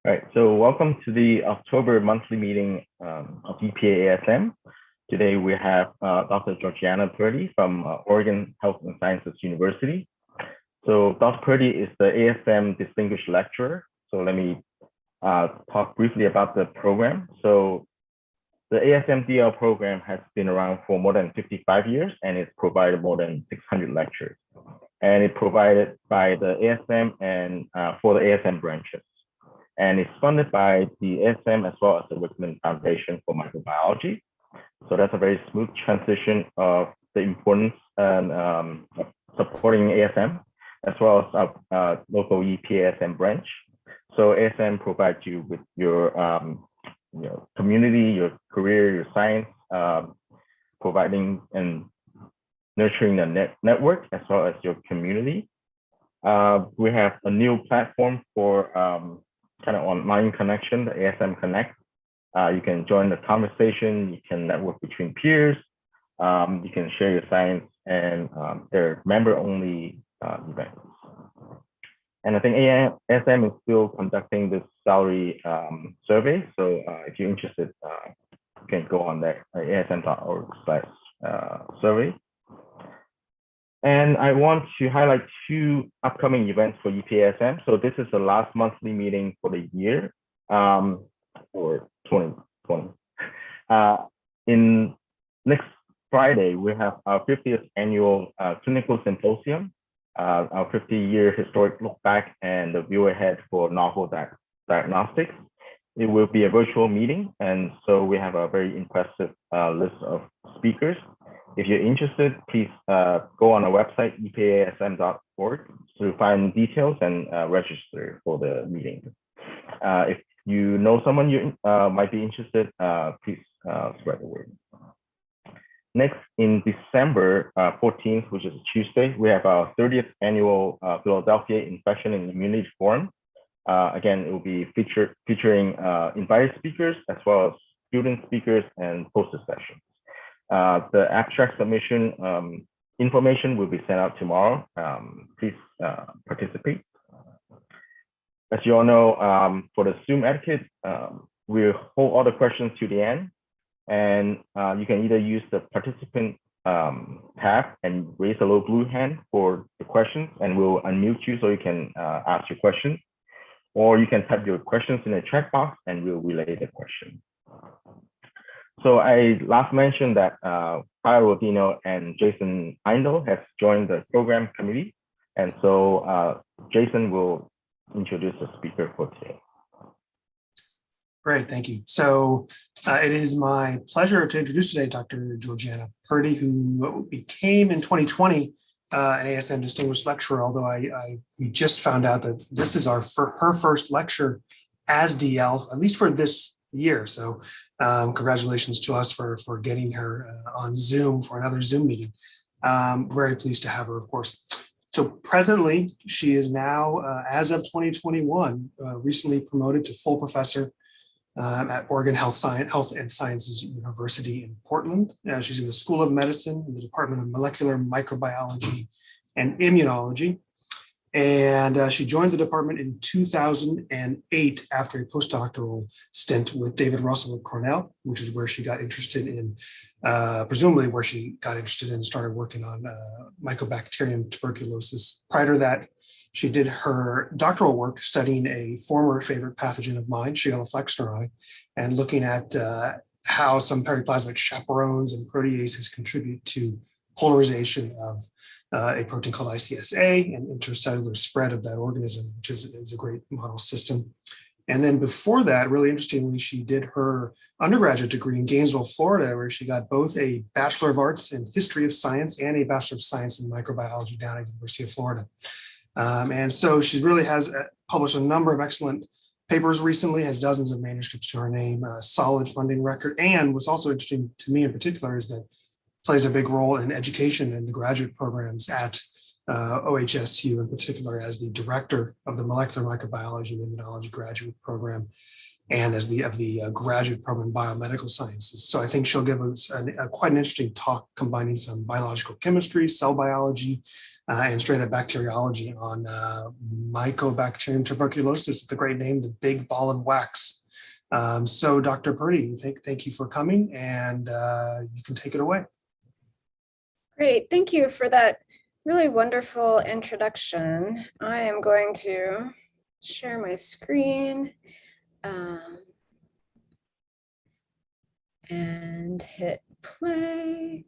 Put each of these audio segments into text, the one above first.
All right, so welcome to the October monthly meeting of EPAASM. Today we have Dr. Georgiana Purdy from Oregon Health and Sciences University. So Dr. Purdy is the ASM Distinguished Lecturer. So let me talk briefly about the program. So the ASM DL program has been around for more than 55 years, and it's provided more than 600 lectures. And it's provided by the ASM and for the ASM branches. And it's funded by the ASM as well as the Wickman Foundation for Microbiology. So that's a very smooth transition of the importance and supporting ASM, as well as local EPAASM branch. So ASM provides you with your community, your career, your science, providing and nurturing the network as well as your community. We have a new platform for kind of online connection, the ASM Connect. You can join the conversation, you can network between peers, you can share your science, and they're member-only events. And I think ASM is still conducting this salary survey. So if you're interested, you can go on there, asm.org/survey. And I want to highlight two upcoming events for EPAASM. So this is the last monthly meeting for the year, for 2020. In next Friday, we have our 50th annual clinical symposium, our 50-year historic look back and the view ahead for novel diagnostics. It will be a virtual meeting, and so we have a very impressive list of speakers. If you're interested, please go on our website, epaasm.org, to find details and register for the meeting. If you know someone you might be interested, please spread the word. Next, in December 14th, which is a Tuesday, we have our 30th annual Philadelphia Infection and Immunity Forum. Again, it will be featuring invited speakers as well as student speakers and poster sessions. The abstract submission information will be sent out tomorrow. Please participate. As you all know, for the Zoom etiquette, we'll hold all the questions to the end. And you can either use the participant tab and raise a little blue hand for the questions, and we'll unmute you so you can ask your questions. Or you can type your questions in the chat box and we'll relay the question. So I last mentioned that Kyle Rodino and Jason Heindel have joined the program committee. And so Jason will introduce the speaker for today. Great, thank you. So it is my pleasure to introduce today Dr. Georgiana Purdy, who became in 2020 an ASM Distinguished Lecturer, although we just found out that this is her first lecture as DL, at least for this year. So congratulations to us for getting her on Zoom for another Zoom meeting. Very pleased to have her, of course. So presently, she is now, as of 2021, recently promoted to full professor at Oregon Health and Sciences University in Portland. She's in the School of Medicine in the Department of Molecular Microbiology and Immunology. And she joined the department in 2008 after a postdoctoral stint with David Russell at Cornell, which is where she got interested in, presumably where she got interested in and started working on Mycobacterium tuberculosis. Prior to that, she did her doctoral work studying a former favorite pathogen of mine, Shigella flexneri, and looking at how some periplasmic chaperones and proteases contribute to polarization of a protein called ICSA and intercellular spread of that organism, which is a great model system. And then before that, really interestingly, she did her undergraduate degree in Gainesville, Florida, where she got both a Bachelor of Arts in History of Science and a Bachelor of Science in Microbiology down at the University of Florida. And so she really has published a number of excellent papers recently, has dozens of manuscripts to her name, a solid funding record. And what's also interesting to me in particular is that plays a big role in education and the graduate programs at OHSU, in particular as the director of the Molecular Microbiology and Immunology graduate program and as the graduate program in biomedical sciences. So I think she'll give us quite an interesting talk combining some biological chemistry, cell biology, and straight up bacteriology on Mycobacterium tuberculosis. It's a great name, the big ball of wax. So Dr. Purdy, thank you for coming, and you can take it away. Great, thank you for that really wonderful introduction. I am going to share my screen and hit play,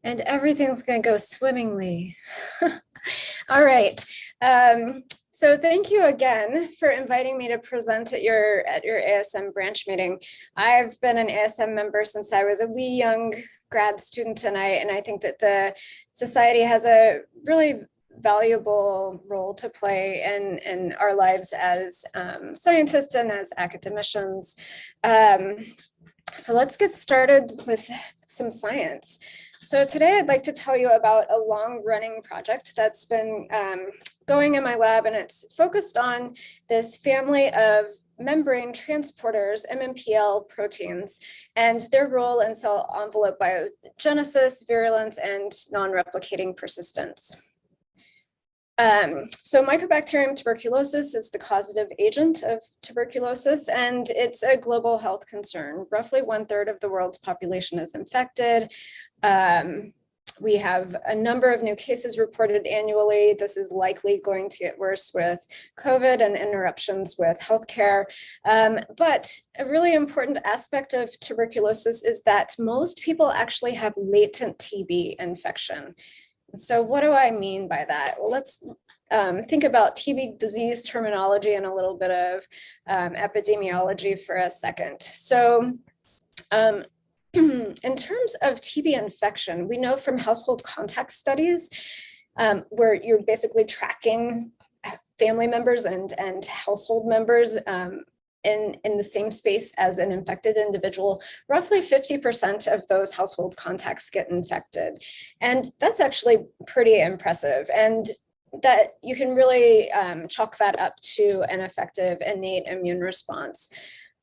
and everything's going to go swimmingly. All right. So thank you again for inviting me to present at your ASM branch meeting. I've been an ASM member since I was a wee young grad student, and I think that the society has a really valuable role to play in our lives as scientists and as academicians. So let's get started with some science. So today I'd like to tell you about a long-running project that's been going in my lab, and it's focused on this family of membrane transporters, MMPL proteins, and their role in cell envelope biogenesis, virulence, and non-replicating persistence. So Mycobacterium tuberculosis is the causative agent of tuberculosis, and it's a global health concern. Roughly 1/3 of the world's population is infected. We have a number of new cases reported annually. This is likely going to get worse with COVID and interruptions with healthcare. But a really important aspect of tuberculosis is that most people actually have latent TB infection. So what do I mean by that? Well, let's think about TB disease terminology and a little bit of epidemiology for a second. So in terms of TB infection, we know from household contact studies where you're basically tracking family members and household members in the same space as an infected individual, roughly 50% of those household contacts get infected. And that's actually pretty impressive. And that you can really chalk that up to an effective innate immune response.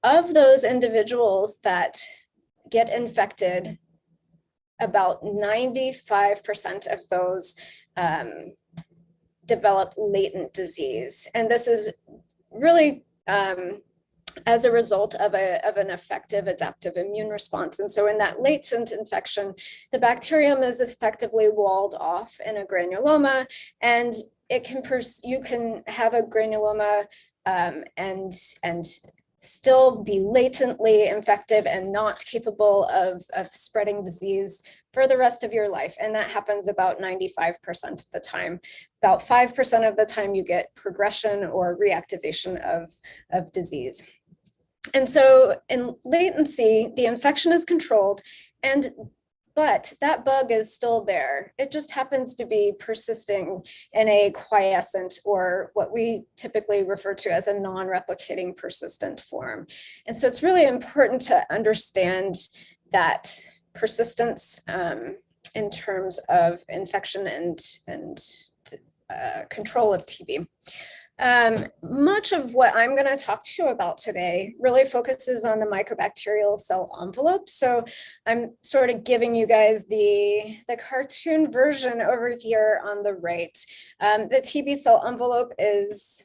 Of those individuals that get infected, about 95% of those develop latent disease. And this is really as a result of an effective adaptive immune response. And so in that latent infection, the bacterium is effectively walled off in a granuloma, and it can you can have a granuloma and still be latently infective and not capable of spreading disease for the rest of your life. And that happens about 95% of the time. About 5% of the time you get progression or reactivation of disease. And so in latency, the infection is controlled, but that bug is still there. It just happens to be persisting in a quiescent, or what we typically refer to as a non-replicating persistent form. And so it's really important to understand that persistence in terms of infection and control of TB. Much of what I'm going to talk to you about today really focuses on the mycobacterial cell envelope. So I'm sort of giving you guys the cartoon version over here on the right. The TB cell envelope is,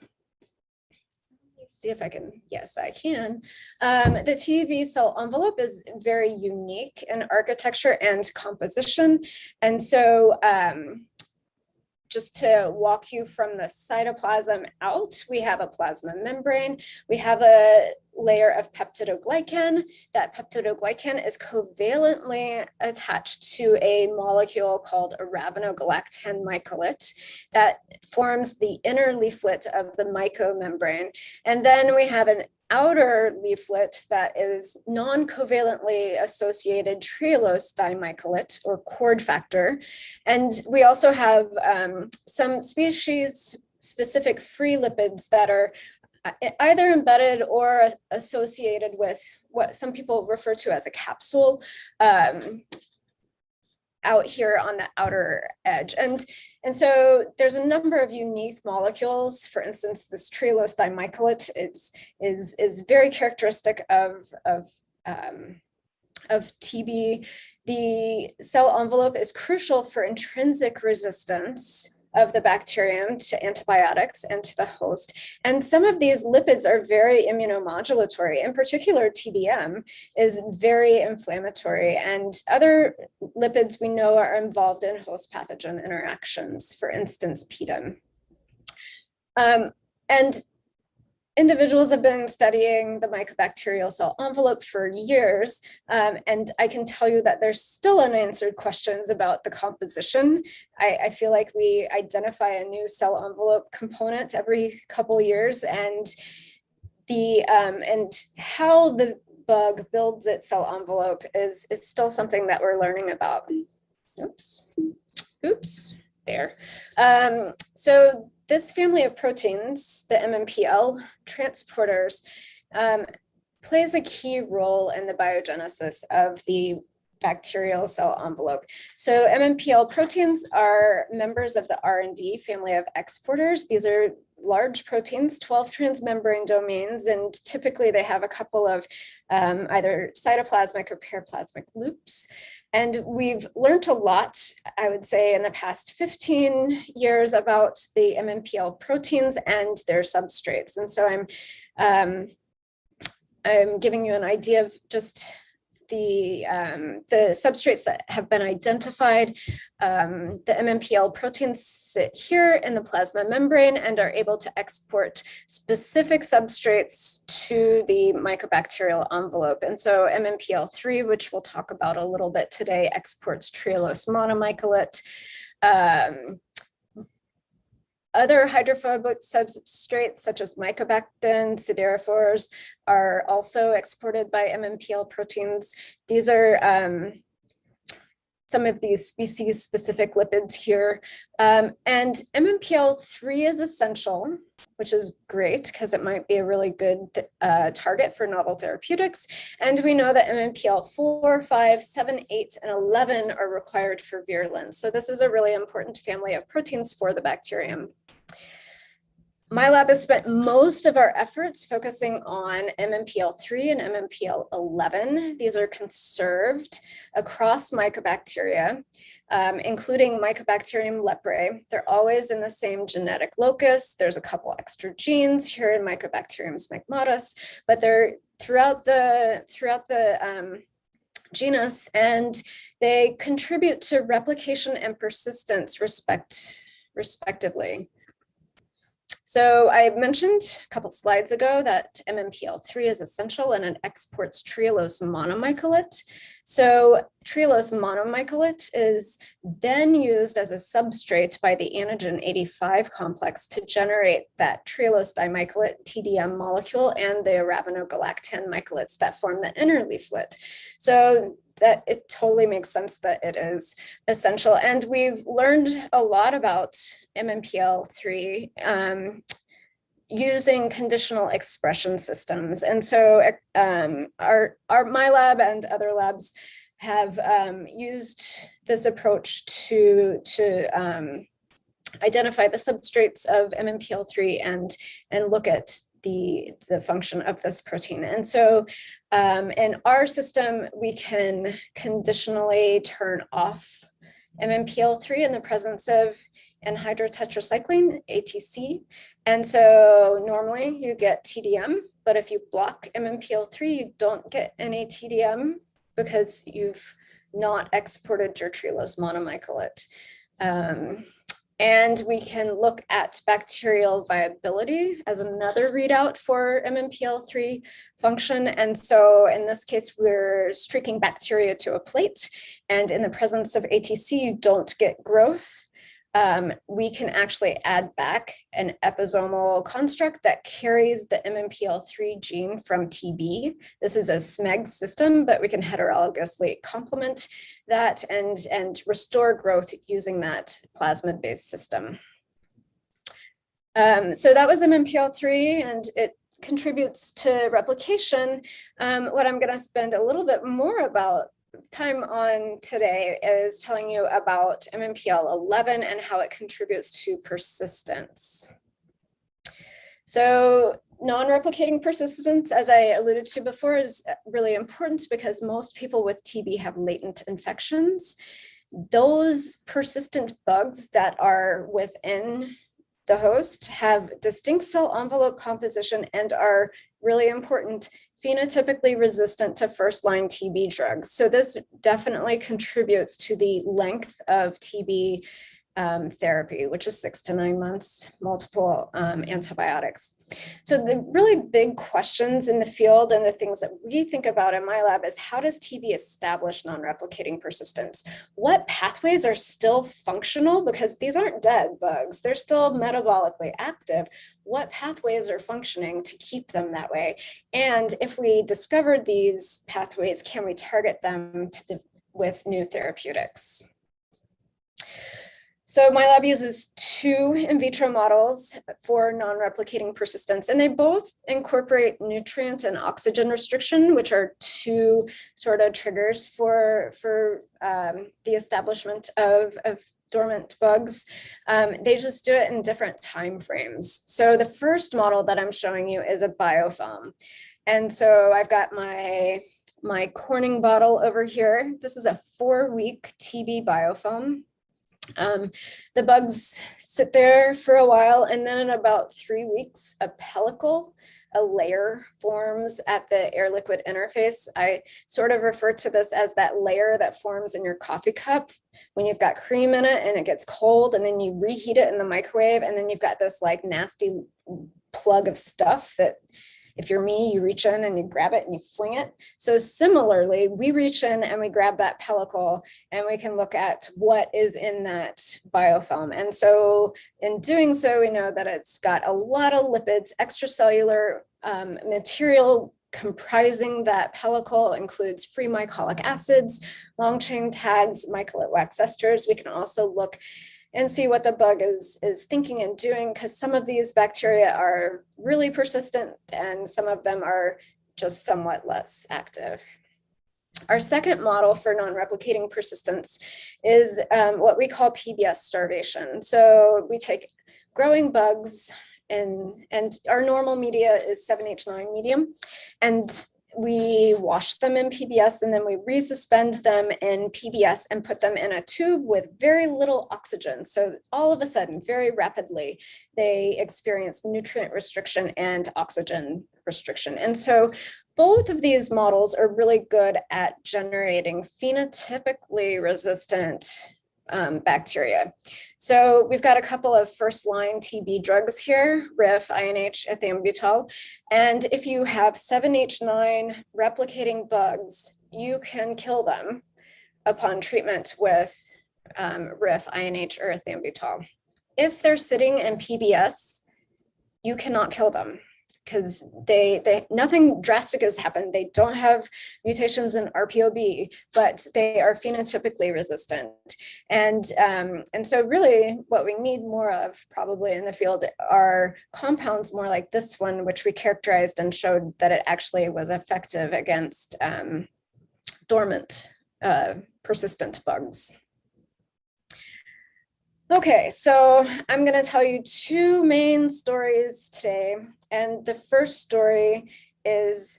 let's see if I can, yes, I can. The TB cell envelope is very unique in architecture and composition. And so just to walk you from the cytoplasm out, we have a plasma membrane. We have a layer of peptidoglycan. That peptidoglycan is covalently attached to a molecule called arabinogalactan mycolate that forms the inner leaflet of the mycomembrane. And then we have an outer leaflet that is non-covalently associated trehalose dimycolate, or cord factor. And we also have some species-specific free lipids that are either embedded or associated with what some people refer to as a capsule out here on the outer edge. And so there's a number of unique molecules. For instance, this trehalose dimycolate is very characteristic of TB. The cell envelope is crucial for intrinsic resistance of the bacterium to antibiotics and to the host. And some of these lipids are very immunomodulatory. In particular, TDM is very inflammatory, and other lipids we know are involved in host pathogen interactions, for instance, PDM. And individuals have been studying the mycobacterial cell envelope for years, and I can tell you that there's still unanswered questions about the composition. I feel like we identify a new cell envelope component every couple years, and how the bug builds its cell envelope is still something that we're learning about. Oops, there. So this family of proteins, the MMPL transporters, plays a key role in the biogenesis of the bacterial cell envelope. So MMPL proteins are members of the R&D family of exporters. These are large proteins, 12 transmembrane domains, and typically they have a couple of either cytoplasmic or periplasmic loops. And we've learned a lot, I would say, in the past 15 years about the MMPL proteins and their substrates. And so I'm giving you an idea of just the substrates that have been identified. The MMPL proteins sit here in the plasma membrane and are able to export specific substrates to the mycobacterial envelope. And so MMPL3, which we'll talk about a little bit today, exports trehalose monomycolate. Other hydrophobic substrates such as mycobactin, siderophores are also exported by MMPL proteins. These are some of these species-specific lipids here. And MMPL3 is essential, which is great because it might be a really good target for novel therapeutics. And we know that MMPL4, 5, 7, 8, and 11 are required for virulence. So this is a really important family of proteins for the bacterium. My lab has spent most of our efforts focusing on MMPL3 and MMPL11. These are conserved across mycobacteria, including Mycobacterium leprae. They're always in the same genetic locus. There's a couple extra genes here in Mycobacterium smegmatis, but they're throughout the genus, and they contribute to replication and persistence respectively. So I mentioned a couple slides ago that MMPL3 is essential and it exports trehalose monomycolate. So trehalose monomycolate is then used as a substrate by the antigen 85 complex to generate that trehalose dimycolate TDM molecule and the arabinogalactan mycolates that form the inner leaflet. So that it totally makes sense that it is essential. And we've learned a lot about MMPL3 using conditional expression systems. And so my lab and other labs have used this approach to identify the substrates of MMPL3 and look at the function of this protein. And so in our system, we can conditionally turn off MMPL3 in the presence of anhydrotetracycline, ATC. And so normally you get TDM, but if you block MMPL3, you don't get any TDM because you've not exported your trehalose monomycolate. And we can look at bacterial viability as another readout for MMPL3 function. And so in this case, we're streaking bacteria to a plate. And in the presence of ATC, you don't get growth. We can actually add back an episomal construct that carries the MMPL3 gene from TB. This is a SMEG system, but we can heterologously complement that and restore growth using that plasmid-based system. So that was MMPL3, and it contributes to replication. What I'm going to spend a little bit more time on today is telling you about MMPL11 and how it contributes to persistence. So non-replicating persistence, as I alluded to before, is really important because most people with TB have latent infections. those persistent bugs that are within the host have distinct cell envelope composition and are really important, phenotypically resistant to first-line TB drugs. So this definitely contributes to the length of TB therapy, which is 6 to 9 months, multiple antibiotics. So the really big questions in the field and the things that we think about in my lab is, how does TB establish non-replicating persistence? What pathways are still functional? Because these aren't dead bugs, they're still metabolically active. What pathways are functioning to keep them that way? And if we discovered these pathways, can we target them with new therapeutics? So my lab uses 2 in vitro models for non-replicating persistence, and they both incorporate nutrient and oxygen restriction, which are 2 sort of triggers for the establishment of dormant bugs. They just do it in different time frames. So the first model that I'm showing you is a biofilm. And so I've got my Corning bottle over here. This is a 4-week TB biofilm. The bugs sit there for a while, and then in about 3 weeks, a pellicle, a layer, forms at the air-liquid interface. I sort of refer to this as that layer that forms in your coffee cup when you've got cream in it and it gets cold, and then you reheat it in the microwave, and then you've got this like nasty plug of stuff that, if you're me, you reach in and you grab it and you fling it. So similarly, we reach in and we grab that pellicle and we can look at what is in that biofilm. And so in doing so, we know that it's got a lot of lipids, extracellular material comprising that pellicle includes free mycolic acids, long chain tags, mycolate wax esters. We can also look and see what the bug is thinking and doing, because some of these bacteria are really persistent and some of them are just somewhat less active. Our second model for non-replicating persistence is what we call PBS starvation. So we take growing bugs, and our normal media is 7H9 medium, and we wash them in PBS, and then we resuspend them in PBS and put them in a tube with very little oxygen. So all of a sudden, very rapidly, they experience nutrient restriction and oxygen restriction. And so both of these models are really good at generating phenotypically resistant bacteria. So we've got a couple of first-line TB drugs here, RIF, INH, ethambutol. And if you have 7H9 replicating bugs, you can kill them upon treatment with RIF, INH, or ethambutol. If they're sitting in PBS, you cannot kill them, because nothing drastic has happened. They don't have mutations in RPOB, but they are phenotypically resistant. And so really what we need more of probably in the field are compounds more like this one, which we characterized and showed that it actually was effective against dormant persistent bugs. Okay, so I'm going to tell you 2 main stories today. And the first story is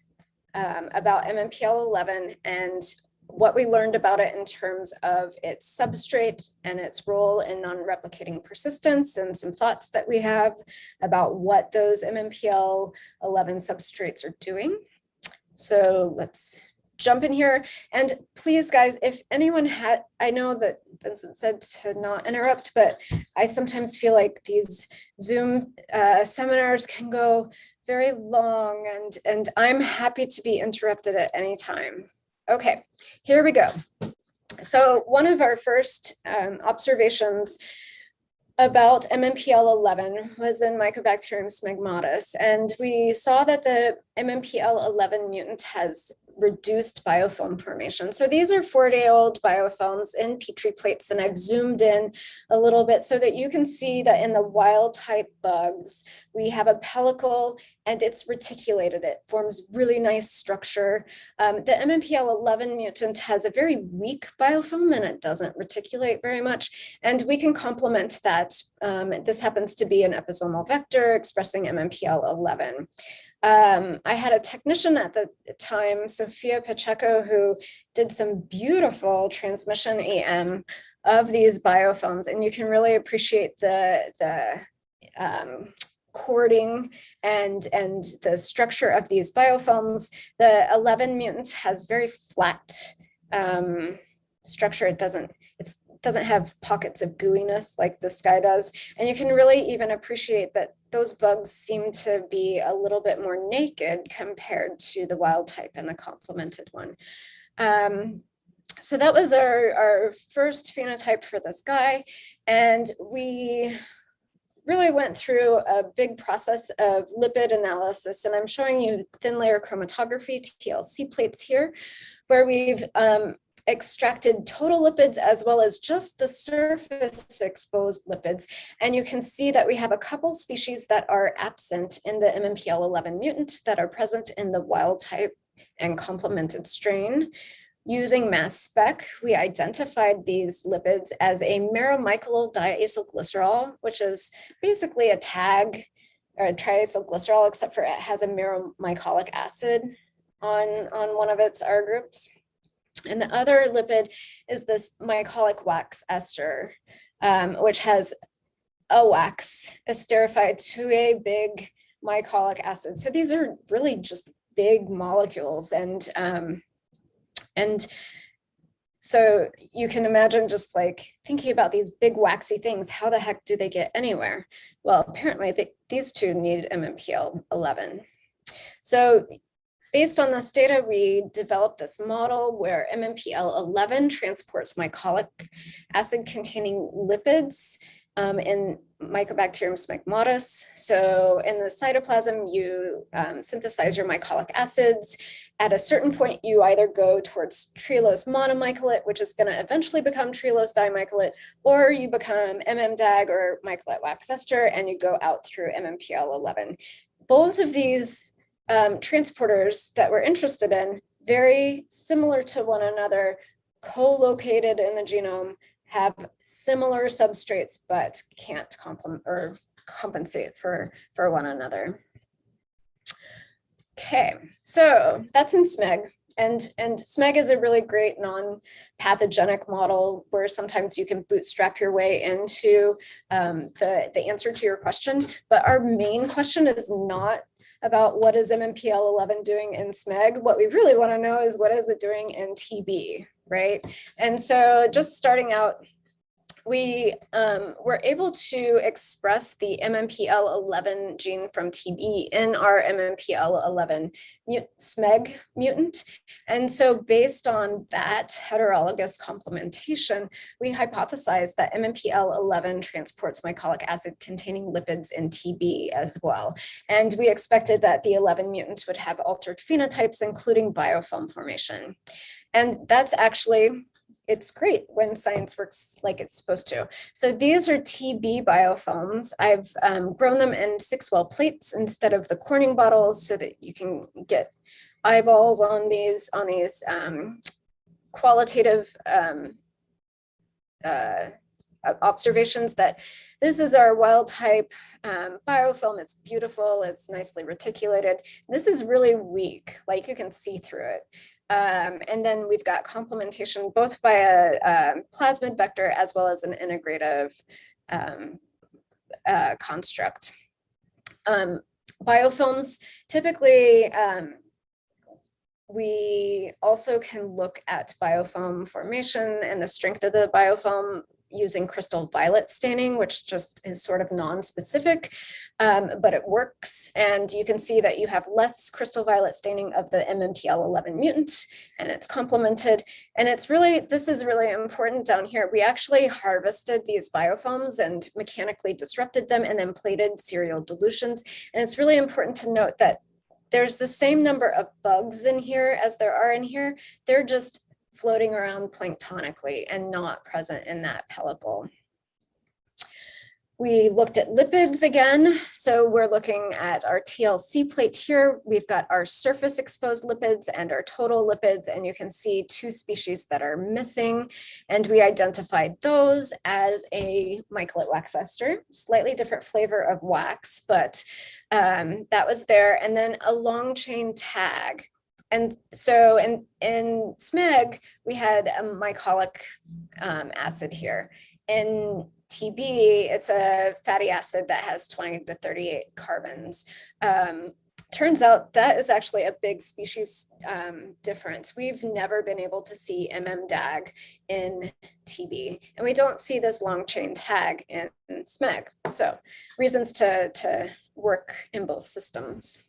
about MMPL11 and what we learned about it in terms of its substrate and its role in non-replicating persistence, and some thoughts that we have about what those MMPL11 substrates are doing. So let's jump in here. And please, guys, if anyone had, I know that Vincent said to not interrupt, but I sometimes feel like these Zoom seminars can go very long, and I'm happy to be interrupted at any time. Okay, here we go. So one of our first observations about MMPL11 was in Mycobacterium smegmatis, and we saw that the MMPL11 mutant has reduced biofilm formation. So these are 4-day-old biofilms in Petri plates, and I've zoomed in a little bit so that you can see that in the wild type bugs, we have a pellicle and it's reticulated. It forms really nice structure. The MMPL11 mutant has a very weak biofilm and it doesn't reticulate very much. And we can complement that. This happens to be an episomal vector expressing MMPL11. I had a technician at the time, Sophia Pacheco, who did some beautiful transmission EM of these biofilms, and you can really appreciate the cording and the structure of these biofilms. The 11 mutant has very flat structure. It doesn't have pockets of gooiness like the sky does. And you can really even appreciate that those bugs seem to be a little bit more naked compared to the wild type and the complemented one. So that was our first phenotype for this guy. And we really went through a big process of lipid analysis. And I'm showing you thin layer chromatography, TLC plates here, where we've extracted total lipids as well as just the surface exposed lipids. And you can see that we have a couple species that are absent in the MMPL11 mutant that are present in the wild type and complemented strain. Using mass spec, we identified these lipids as a meromycanyl diacylglycerol, which is basically a tag or a triacylglycerol, except for it has a meromycolic acid on one of its R groups. And the other lipid is this mycolic wax ester, which has a wax esterified to a big mycolic acid. So these are really just big molecules, and so you can imagine just like thinking about these big waxy things, how the heck do they get anywhere? Well, apparently these two need MMPL 11. So based on this data, we developed this model where MMPL 11 transports mycolic acid containing lipids in Mycobacterium smegmatis. So in the cytoplasm, you synthesize your mycolic acids. At a certain point, you either go towards trehalose monomycolate, which is going to eventually become trehalose dimycolate, or you become MMDAG or mycolate wax ester, and you go out through MMPL 11. Both of these transporters that we're interested in, very similar to one another, co-located in the genome, have similar substrates, but can't complement or compensate for one another. Okay, so that's in SMEG. And SMEG is a really great non-pathogenic model where sometimes you can bootstrap your way into the answer to your question. But our main question is not about what is MMPL 11 doing in SMEG. What we really want to know is what is it doing in TB, right? And so just starting out, we were able to express the MMPL 11 gene from TB in our MMPL 11 SMEG mutant. And so based on that heterologous complementation, we hypothesized that MMPL 11 transports mycolic acid containing lipids in TB as well. And we expected that the 11 mutant would have altered phenotypes, including biofilm formation. And that's actually, it's great when science works like it's supposed to. So these are TB biofilms. I've grown them in 6-well plates instead of the Corning bottles so that you can get eyeballs on these qualitative observations that this is our wild type biofilm. It's beautiful, it's nicely reticulated. This is really weak, like you can see through it. And then we've got complementation both by a plasmid vector as well as an integrative construct. Biofilms, typically, we also can look at biofilm formation and the strength of the biofilm using crystal violet staining, which just is sort of non-specific, but it works. And you can see that you have less crystal violet staining of the MMPL 11 mutant, and it's complemented. And it's really, this is really important down here. We actually harvested these biofilms and mechanically disrupted them and then plated serial dilutions. And it's really important to note that there's the same number of bugs in here as there are in here. They're just floating around planktonically and not present in that pellicle. We looked at lipids again. So we're looking at our TLC plate here. We've got our surface exposed lipids and our total lipids, and you can see 2 species that are missing. And we identified those as a micolate wax ester, slightly different flavor of wax, but that was there. And then a long chain tag. And so in SMEG, we had a mycolic acid here. In TB, it's a fatty acid that has 20 to 38 carbons. Turns out that is actually a big species difference. We've never been able to see MMDAG in TB, and we don't see this long chain tag in SMEG. So reasons to work in both systems.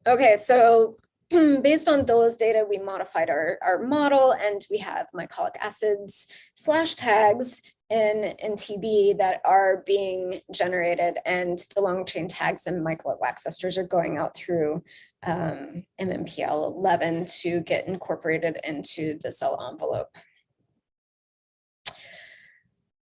Okay, so based on those data, we modified our model, and we have mycolic acids / tags in TB that are being generated, and the long chain tags and mycolate wax esters are going out through MMPL11 to get incorporated into the cell envelope.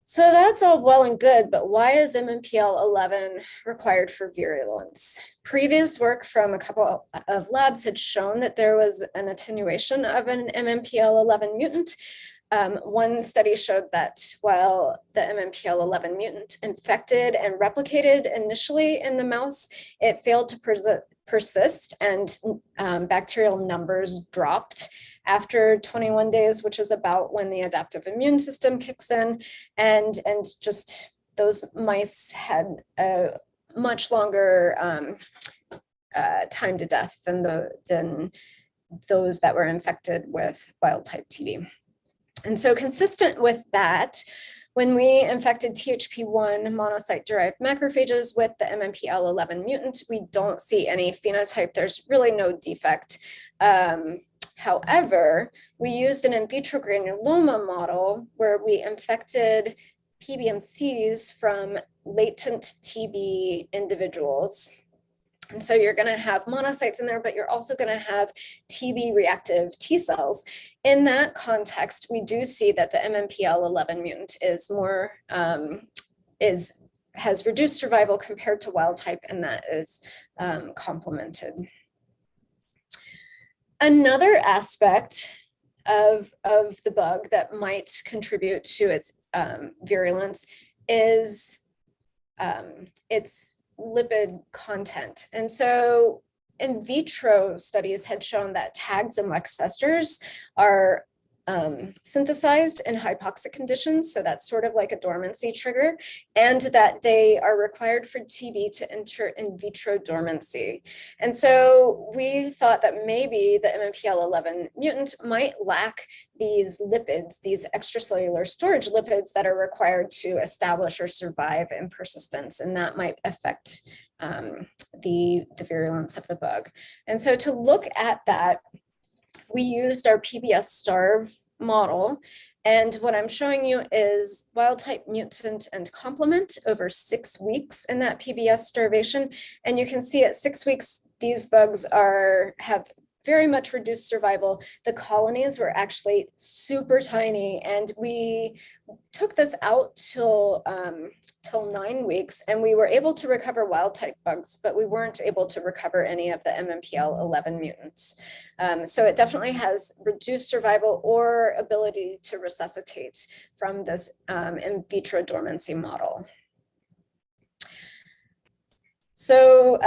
So that's all well and good, but why is MMPL11 required for virulence? Previous work from a couple of labs had shown that there was an attenuation of an MMPL11 mutant. One study showed that while the MMPL11 mutant infected and replicated initially in the mouse, it failed to persist, and bacterial numbers dropped after 21 days, which is about when the adaptive immune system kicks in, and just those mice had a much longer time to death than those that were infected with wild type TB. And so consistent with that, when we infected THP1 monocyte-derived macrophages with the MMPL11 mutant, we don't see any phenotype. There's really no defect. However, we used an in vitro granuloma model where we infected PBMCs from latent TB individuals. And so you're going to have monocytes in there, but you're also going to have TB reactive T cells. In that context, we do see that the MMPL11 mutant is more, has reduced survival compared to wild type, and that is complemented. Another aspect of the bug that might contribute to its virulence is its lipid content. And so in vitro studies had shown that tags and wax esters are synthesized in hypoxic conditions. So that's sort of like a dormancy trigger, and that they are required for TB to enter in vitro dormancy. And so we thought that maybe the MMPL11 mutant might lack these lipids, these extracellular storage lipids that are required to establish or survive in persistence, and that might affect the virulence of the bug. And so to look at that, we used our PBS starve model. And what I'm showing you is wild type mutant and complement over 6 weeks in that PBS starvation. And you can see at 6 weeks, these bugs have very much reduced survival. The colonies were actually super tiny, and we took this out till 9 weeks, and we were able to recover wild type bugs, but we weren't able to recover any of the MMPL11 mutants. So it definitely has reduced survival or ability to resuscitate from this in vitro dormancy model. So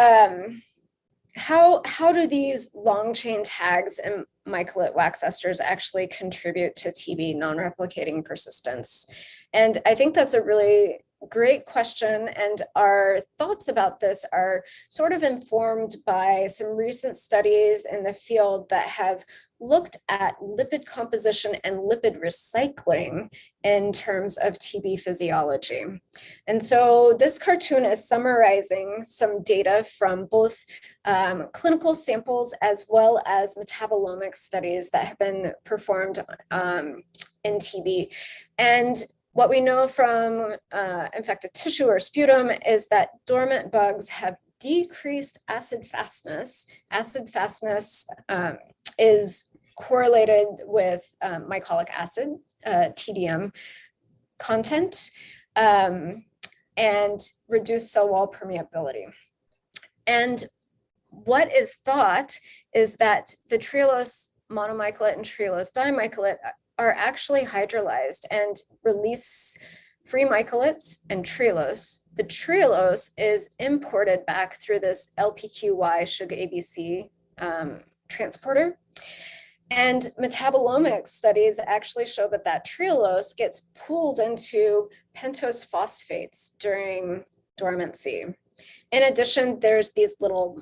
how do these long chain tags and mycolate wax esters actually contribute to TB non-replicating persistence? And I think that's a really great question, and our thoughts about this are sort of informed by some recent studies in the field that have looked at lipid composition and lipid recycling in terms of TB physiology. And so this cartoon is summarizing some data from both clinical samples as well as metabolomic studies that have been performed in TB. And what we know from infected tissue or sputum is that dormant bugs have decreased acid fastness. Acid fastness is correlated with mycolic acid, TDM content. and reduce cell wall permeability. And what is thought is that the trehalose monomycolate and trehalose dimycolate are actually hydrolyzed and release free mycolates and trehalose. The trehalose is imported back through this LPQY sugar ABC transporter. And metabolomic studies actually show that that trehalose gets pulled into pentose phosphates during dormancy. In addition, there's these little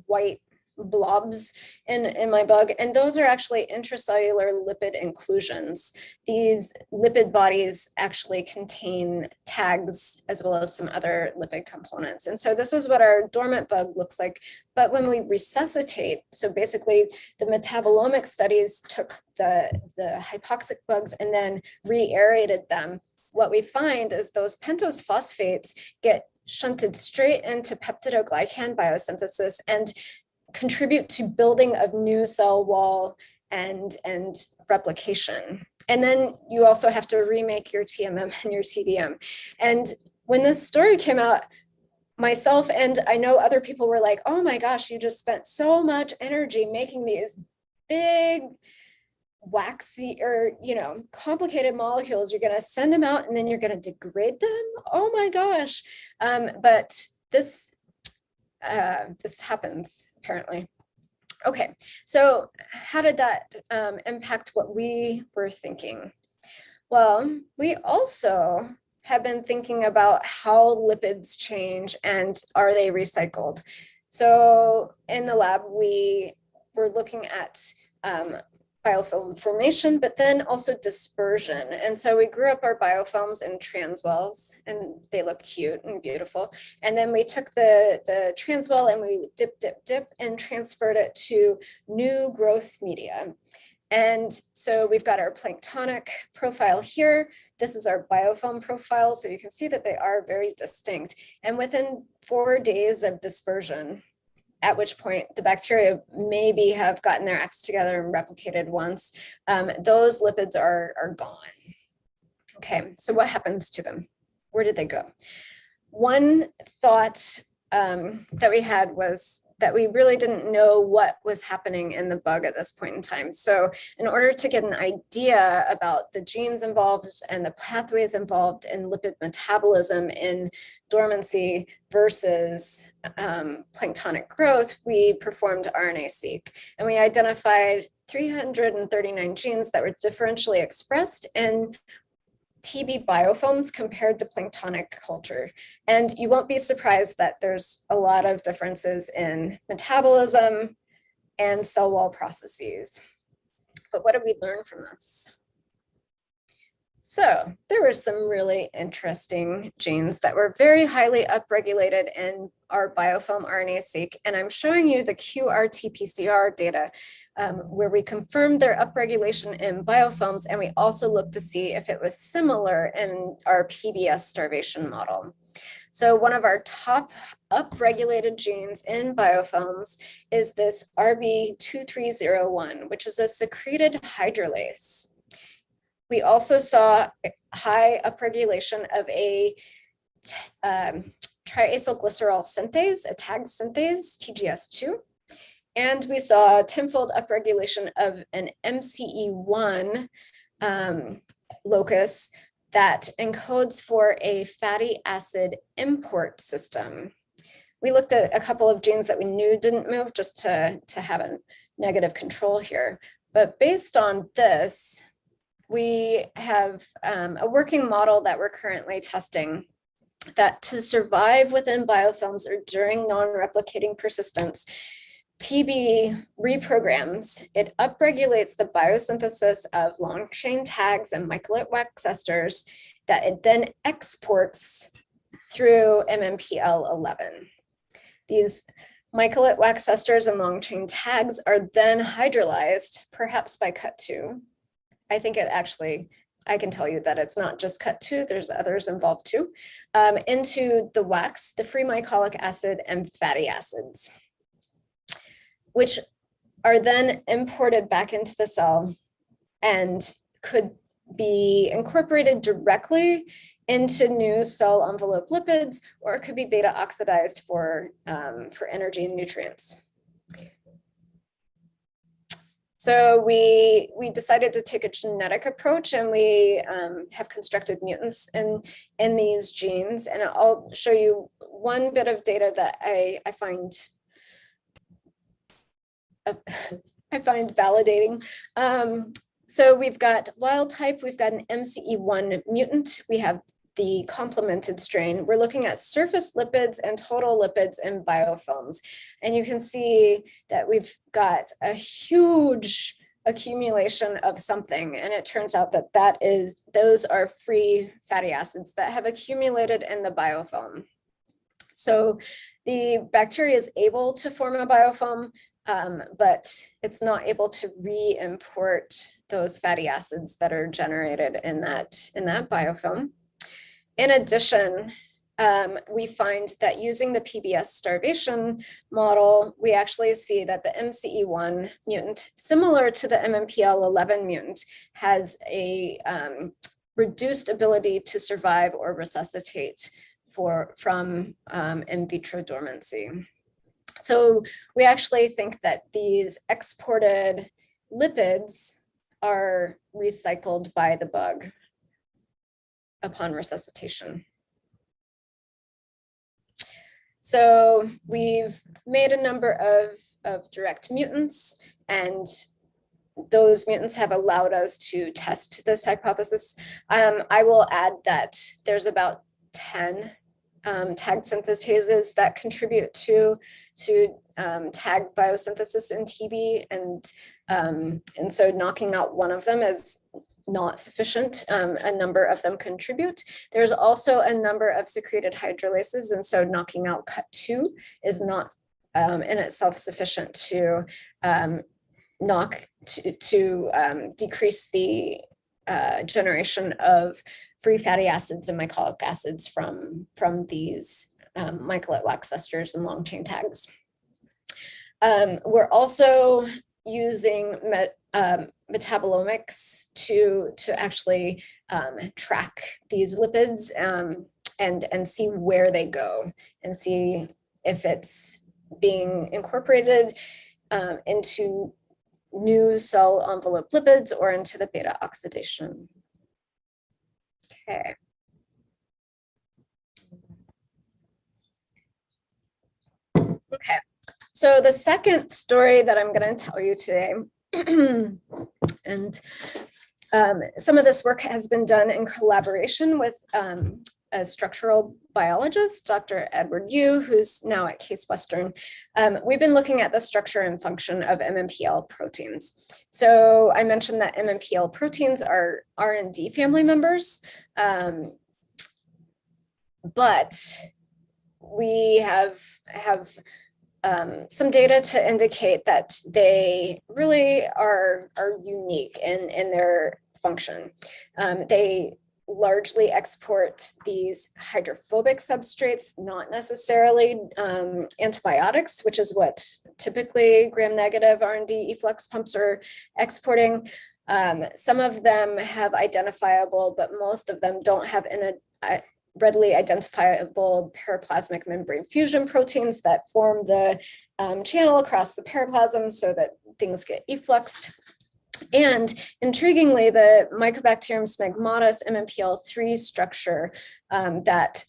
white blobs in my bug, and those are actually intracellular lipid inclusions. These lipid bodies actually contain tags as well as some other lipid components. And so this is what our dormant bug looks like. But when we resuscitate, so basically the metabolomic studies took the hypoxic bugs and then re-aerated them, what we find is those pentose phosphates get shunted straight into peptidoglycan biosynthesis and contribute to building of new cell wall and replication. And then you also have to remake your TMM and your TDM. And when this story came out, myself and I know other people were like, oh my gosh, you just spent so much energy making these big waxy or complicated molecules. You're going to send them out and then you're going to degrade them. Oh my gosh. But this happens apparently. Okay, so how did that impact what we were thinking? Well, we also have been thinking about how lipids change and are they recycled. So in the lab, we were looking at biofilm formation, but then also dispersion. And so we grew up our biofilms in transwells and they look cute and beautiful. And then we took the transwell and we dip and transferred it to new growth media. And so we've got our planktonic profile here. This is our biofilm profile. So you can see that they are very distinct. And within 4 days of dispersion, at which point the bacteria maybe have gotten their acts together and replicated once, those lipids are gone. Okay, so what happens to them? Where did they go? One thought that we had was that we really didn't know what was happening in the bug at this point in time. So in order to get an idea about the genes involved and the pathways involved in lipid metabolism in dormancy versus planktonic growth, we performed RNA-seq, and we identified 339 genes that were differentially expressed in TB biofilms compared to planktonic culture. And you won't be surprised that there's a lot of differences in metabolism and cell wall processes. But what did we learn from this? So there were some really interesting genes that were very highly upregulated in our biofilm RNA-seq, and I'm showing you the qRT-PCR data where we confirmed their upregulation in biofilms, and we also looked to see if it was similar in our PBS starvation model. So one of our top upregulated genes in biofilms is this RB2301, which is a secreted hydrolase. We also saw high upregulation of a triacylglycerol synthase, a tag synthase, TGS2. And we saw tenfold upregulation of an MCE1 locus that encodes for a fatty acid import system. We looked at a couple of genes that we knew didn't move just to have a negative control here. But based on this, we have a working model that we're currently testing that to survive within biofilms or during non-replicating persistence, TB reprograms, it upregulates the biosynthesis of long chain tags and mycolate wax esters that it then exports through MMPL11. These mycolate wax esters and long chain tags are then hydrolyzed, perhaps by cut2. I think it actually, I can tell you that it's not just cut2, there's others involved too, into the wax, the free mycolic acid and fatty acids, which are then imported back into the cell and could be incorporated directly into new cell envelope lipids, or it could be beta oxidized for energy and nutrients. So we decided to take a genetic approach, and we have constructed mutants in these genes. And I'll show you one bit of data that I find validating. So we've got wild type, we've got an MCE1 mutant, we have the complemented strain. We're looking at surface lipids and total lipids and biofilms. And you can see that we've got a huge accumulation of something. And it turns out that those are free fatty acids that have accumulated in the biofilm. So the bacteria is able to form a biofilm, but it's not able to re-import those fatty acids that are generated in that biofilm. In addition, we find that using the PBS starvation model, we actually see that the MCE1 mutant, similar to the MMPL11 mutant, has a reduced ability to survive or resuscitate from in vitro dormancy. So we actually think that these exported lipids are recycled by the bug upon resuscitation. So we've made a number of direct mutants, and those mutants have allowed us to test this hypothesis. I will add that there's about 10 tag synthetases that contribute to tag biosynthesis in TB, and so knocking out one of them is not sufficient. A number of them contribute. There's also a number of secreted hydrolases, and so knocking out CUT2 is not in itself sufficient to decrease the generation of free fatty acids and mycolic acids from these mycolate wax esters and long chain tags. We're also using metabolomics to actually track these lipids and see where they go and see if it's being incorporated into new cell envelope lipids or into the beta oxidation. Okay. Okay, so the second story that I'm going to tell you today, and some of this work has been done in collaboration with a structural biologist, Dr. Edward Yu, who's now at Case Western. We've been looking at the structure and function of MMPL proteins. So I mentioned that MMPL proteins are R&D family members, but we have some data to indicate that they really are unique in their function. They largely export these hydrophobic substrates, not necessarily antibiotics, which is what typically gram-negative R&D efflux pumps are exporting. Some of them have identifiable, but most of them don't have readily identifiable periplasmic membrane fusion proteins that form the channel across the periplasm so that things get effluxed. And intriguingly, the Mycobacterium smegmatis MMPL3 structure that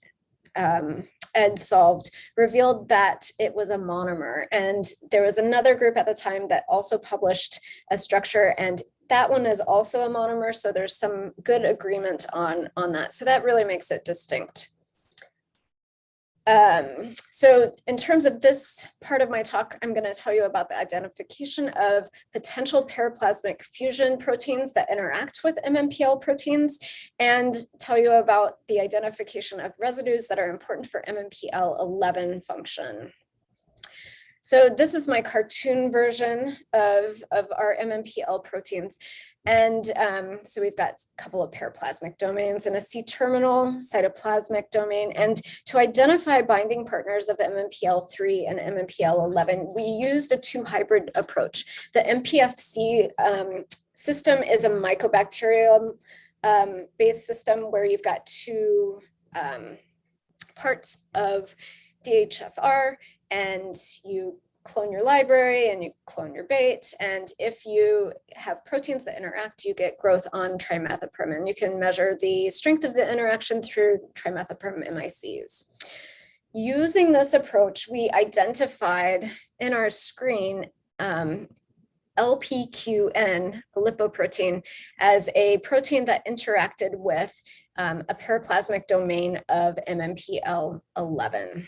Ed solved revealed that it was a monomer. And there was another group at the time that also published a structure, and that one is also a monomer. So there's some good agreement on that. So that really makes it distinct. So in terms of this part of my talk, I'm going to tell you about the identification of potential periplasmic fusion proteins that interact with MMPL proteins, and tell you about the identification of residues that are important for MMPL11 function. So this is my cartoon version of our MMPL proteins. And so we've got a couple of periplasmic domains and a C-terminal cytoplasmic domain. And to identify binding partners of MMPL3 and MMPL11, we used a two-hybrid approach. The MPFC system is a mycobacterium base system where you've got two parts of DHFR, and you clone your library and you clone your bait. And if you have proteins that interact, you get growth on trimethoprim. And you can measure the strength of the interaction through trimethoprim MICs. Using this approach, we identified in our screen LPQN, a lipoprotein, as a protein that interacted with a paraplasmic domain of MMPL11.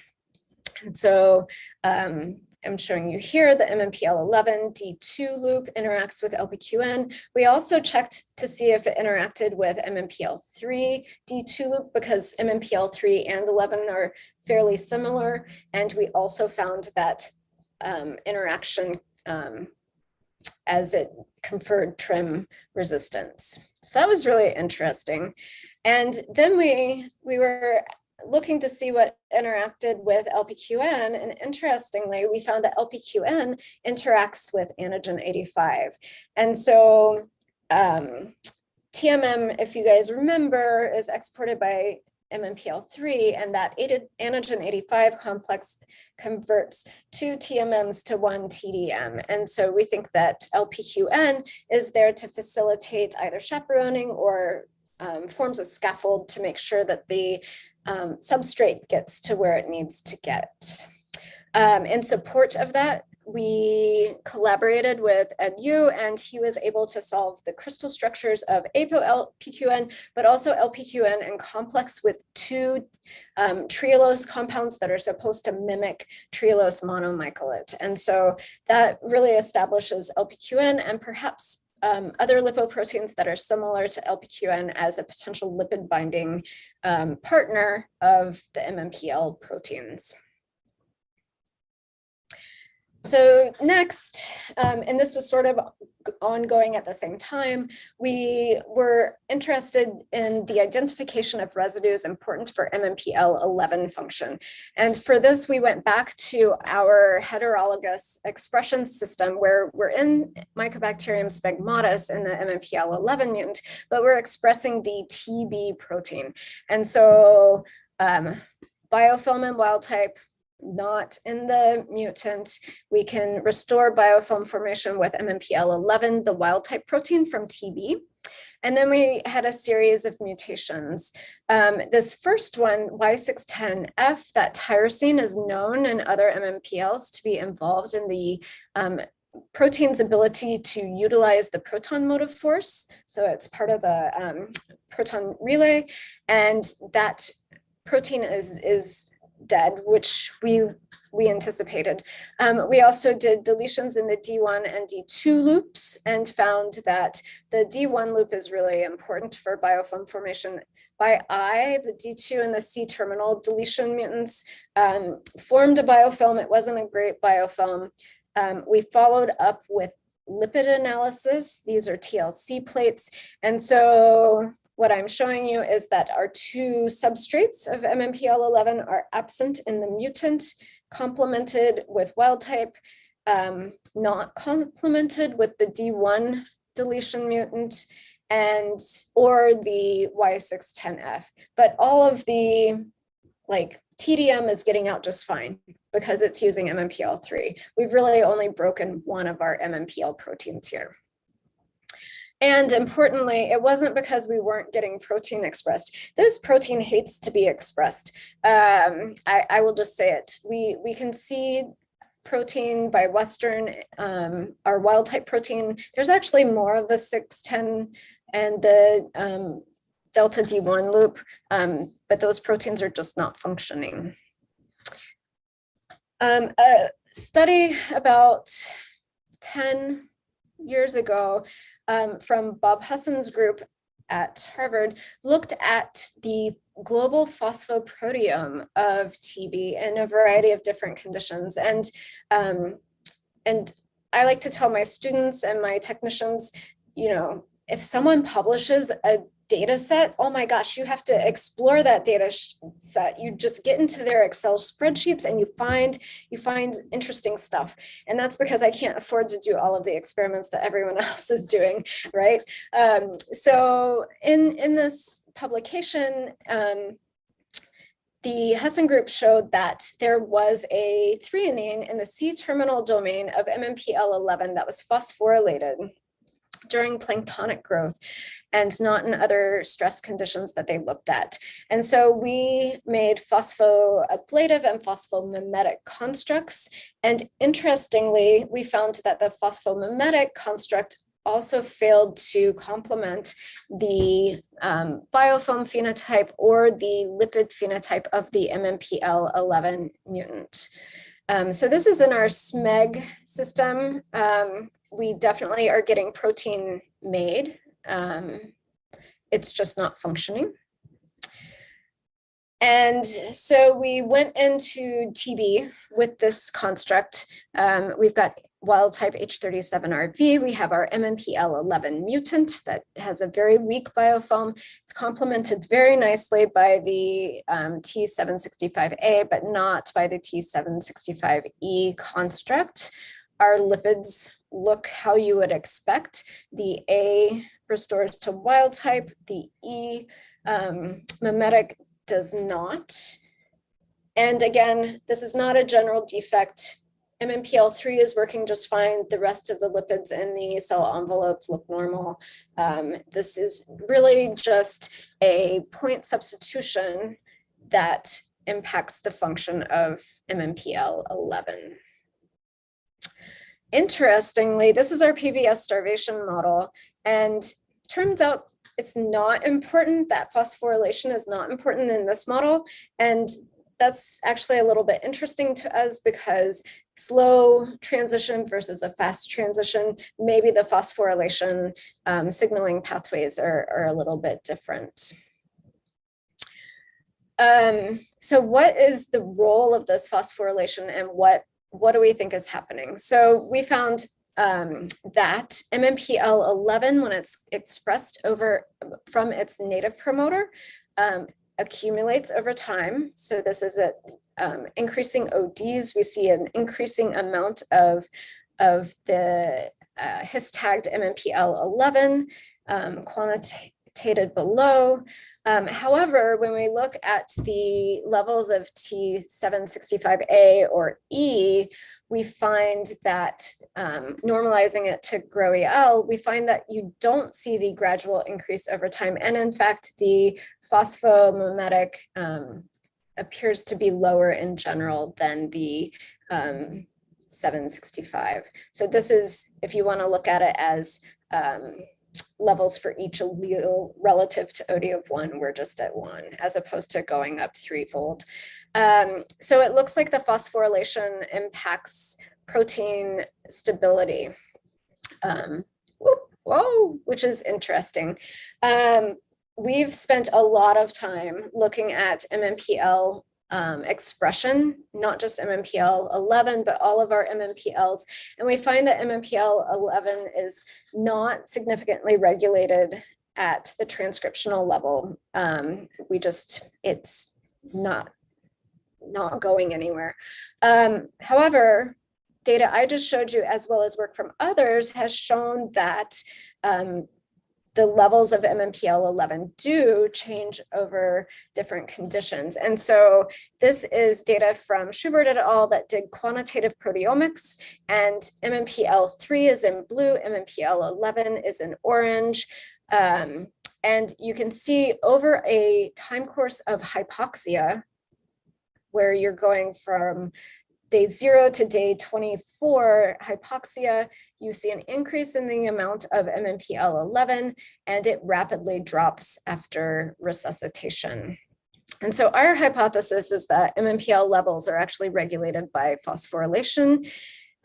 And so I'm showing you here the MMPL11 D2 loop interacts with LPQN. We also checked to see if it interacted with MMPL3 D2 loop, because MMPL3 and 11 are fairly similar. And we also found that interaction as it conferred TRIM resistance. So that was really interesting. And then we were looking to see what interacted with LPQN, and interestingly, we found that LPQN interacts with antigen 85. And so TMM, if you guys remember, is exported by MMPL3, and that antigen 85 complex converts two TMMs to one TDM. And so we think that LPQN is there to facilitate either chaperoning or forms a scaffold to make sure that the substrate gets to where it needs to get. In support of that, we collaborated with Ed Yu, and he was able to solve the crystal structures of APO-LPQN, but also LPQN in complex with two trehalose compounds that are supposed to mimic trehalose monomycolate. And so that really establishes LPQN and perhaps other lipoproteins that are similar to LPQN as a potential lipid binding partner of the MMPL proteins. So next, and this was sort of ongoing at the same time, we were interested in the identification of residues important for MMPL11 function. And for this, we went back to our heterologous expression system where we're in Mycobacterium sphegmatis in the MMPL11 mutant, but we're expressing the TB protein. And so biofilm and wild type, not in the mutant. We can restore biofilm formation with MMPL11, the wild type protein from TB. And then we had a series of mutations. This first one, Y610F, that tyrosine is known in other MMPLs to be involved in the protein's ability to utilize the proton motive force. So it's part of the proton relay, and that protein is dead, which we anticipated. We also did deletions in the D1 and D2 loops and found that the D1 loop is really important for biofilm formation. By eye, the D2 and the C terminal deletion mutants formed a biofilm. It wasn't a great biofilm. We followed up with lipid analysis. These are TLC plates. And so what I'm showing you is that our two substrates of MMPL11 are absent in the mutant, complemented with wild type, not complemented with the D1 deletion mutant, and or the Y610F. But all of the TDM is getting out just fine because it's using MMPL3. We've really only broken one of our MMPL proteins here. And importantly, it wasn't because we weren't getting protein expressed. This protein hates to be expressed. I will just say it. We can see protein by Western, our wild type protein. There's actually more of the 610 and the delta D1 loop, but those proteins are just not functioning. A study about 10 years ago from Bob Hussen's group at Harvard looked at the global phosphoproteome of TB in a variety of different conditions. And I like to tell my students and my technicians, if someone publishes a data set, oh my gosh, you have to explore that data set. You just get into their Excel spreadsheets and you find interesting stuff. And that's because I can't afford to do all of the experiments that everyone else is doing, right? So in this publication, the Hessen group showed that there was a threonine in the C-terminal domain of MMPL11 that was phosphorylated during planktonic growth and not in other stress conditions that they looked at. And so we made phosphoablative and phosphomimetic constructs. And interestingly, we found that the phosphomimetic construct also failed to complement the biofoam phenotype or the lipid phenotype of the MMPL11 mutant. So this is in our SMEG system. We definitely are getting protein made. It's just not functioning. And so we went into TB with this construct. We've got wild type H37RV. We have our MMPL11 mutant that has a very weak biofoam. It's complemented very nicely by the T765A, but not by the T765E construct. Our lipids look how you would expect. The A restores to wild type, the E mimetic does not. And again, this is not a general defect. MMPL3 is working just fine. The rest of the lipids in the cell envelope look normal. This is really just a point substitution that impacts the function of MMPL11. Interestingly, this is our PBS starvation model, and turns out it's not important. That phosphorylation is not important in this model, and that's actually a little bit interesting to us because slow transition versus a fast transition, maybe the phosphorylation signaling pathways are a little bit different. So what is the role of this phosphorylation and what do we think is happening? So we found that MMPL11, when it's expressed over from its native promoter, accumulates over time. So this is at increasing ODs. We see an increasing amount of the his-tagged MMPL11 quantitated below. However, when we look at the levels of T765A or E, we find that normalizing it to GRO-EL, we find that you don't see the gradual increase over time. And in fact, the phosphomimetic appears to be lower in general than the 765. So this is, if you want to look at it as levels for each allele relative to OD of 1, we're just at 1, as opposed to going up threefold. So it looks like the phosphorylation impacts protein stability, which is interesting. We've spent a lot of time looking at MMPL expression, not just MMPL11, but all of our MMPLs. And we find that MMPL11 is not significantly regulated at the transcriptional level. It's not going anywhere. However, data I just showed you, as well as work from others, has shown that the levels of MMPL11 do change over different conditions. And so this is data from Schubert et al. That did quantitative proteomics, and MMPL3 is in blue, MMPL11 is in orange. And you can see over a time course of hypoxia, where you're going from day 0 to day 24 hypoxia, you see an increase in the amount of MMPL11, and it rapidly drops after resuscitation. And so our hypothesis is that MMPL levels are actually regulated by phosphorylation.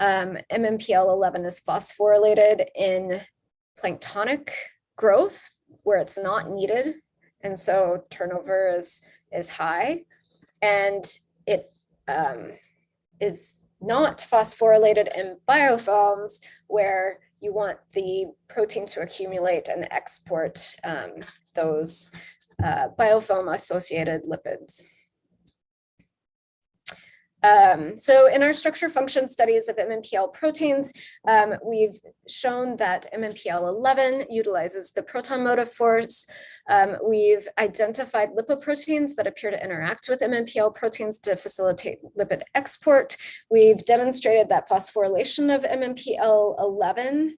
MMPL11 is phosphorylated in planktonic growth, where it's not needed, and so turnover is high, and it is not phosphorylated in biofilms, where you want the protein to accumulate and export those biofilm-associated lipids. So in our structure function studies of MMPL proteins, we've shown that MMPL11 utilizes the proton motive force. We've identified lipoproteins that appear to interact with MMPL proteins to facilitate lipid export. We've demonstrated that phosphorylation of MMPL11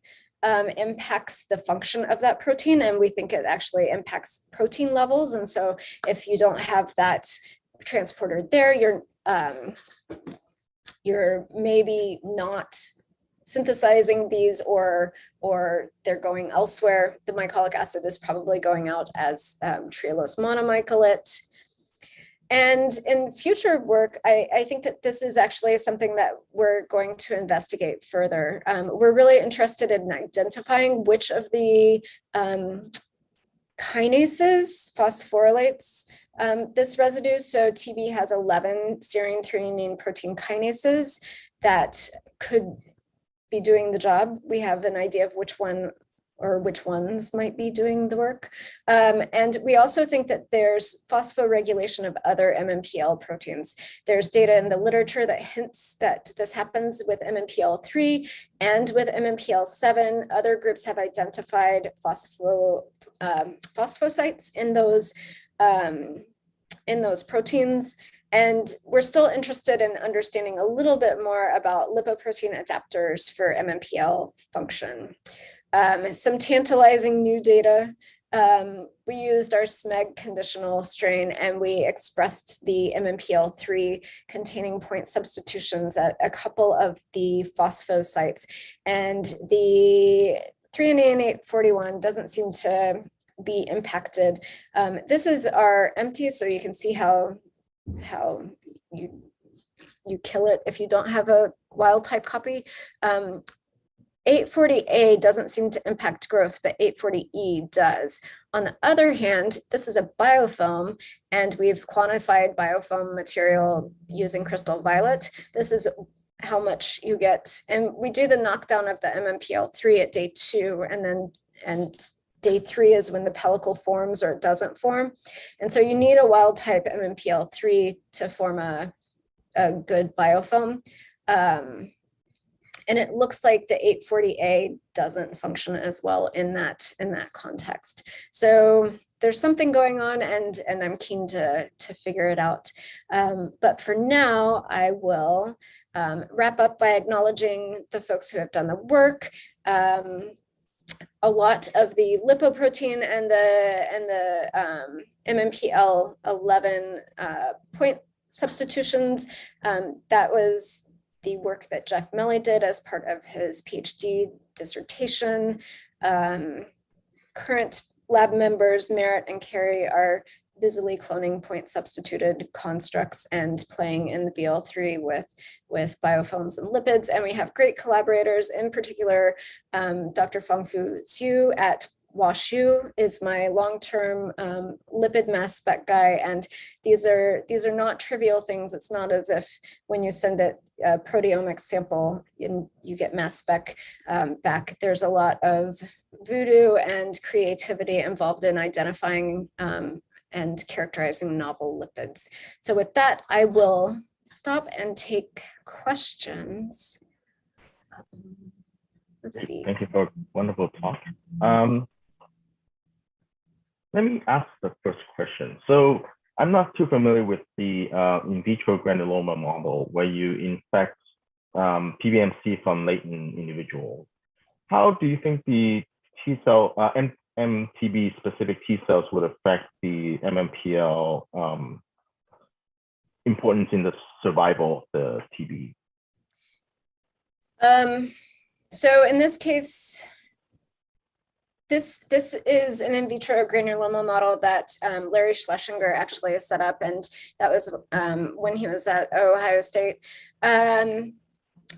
impacts the function of that protein, and we think it actually impacts protein levels. And so if you don't have that transporter there, you're maybe not synthesizing these, or they're going elsewhere. The mycolic acid is probably going out as trehalose monomycolate. And in future work, I think that this is actually something that we're going to investigate further. We're really interested in identifying which of the kinases phosphorylates this residue. So TB has 11 serine threonine protein kinases that could be doing the job. We have an idea of which one or which ones might be doing the work. And we also think that there's phosphoregulation of other MMPL proteins. There's data in the literature that hints that this happens with MMPL3 and with MMPL7. Other groups have identified phosphosites in those proteins. And we're still interested in understanding a little bit more about lipoprotein adapters for MMPL function. Some tantalizing new data. We used our SMEG conditional strain, and we expressed the MMPL3 containing point substitutions at a couple of the phosphosites, and the threonine 841 doesn't seem to be impacted. This is our empty, so you can see how you kill it if you don't have a wild type copy. 840A doesn't seem to impact growth, but 840E does. On the other hand, this is a biofilm, and we've quantified biofilm material using crystal violet. This is how much you get. And we do the knockdown of the MMPL3 at day 2, and day 3 is when the pellicle forms or it doesn't form. And so you need a wild type MMPL3 to form a good biofilm. And it looks like the 840A doesn't function as well in that context. So there's something going on, and I'm keen to figure it out. But for now, I will wrap up by acknowledging the folks who have done the work. A lot of the lipoprotein and the MMPL11 point substitutions, that was the work that Jeff Melly did as part of his PhD dissertation. Current lab members, Merritt and Carey, are busily cloning point substituted constructs and playing in the BL3 with biofilms and lipids. And we have great collaborators, in particular, Dr. Fangfu Xu at WashU is my long-term lipid mass spec guy, and these are not trivial things. It's not as if when you send it a proteomics sample and you get mass spec back. There's a lot of voodoo and creativity involved in identifying and characterizing novel lipids. So with that, I will stop and take questions. Let's see. Thank you for a wonderful talk. Let me ask the first question. So I'm not too familiar with the in vitro granuloma model where you infect PBMC from latent individuals. How do you think the T cell, MTB specific T cells would affect the MMPL importance in the survival of the TB? So in this case, this is an in vitro granuloma model that Larry Schlesinger actually set up, and that was when he was at Ohio State.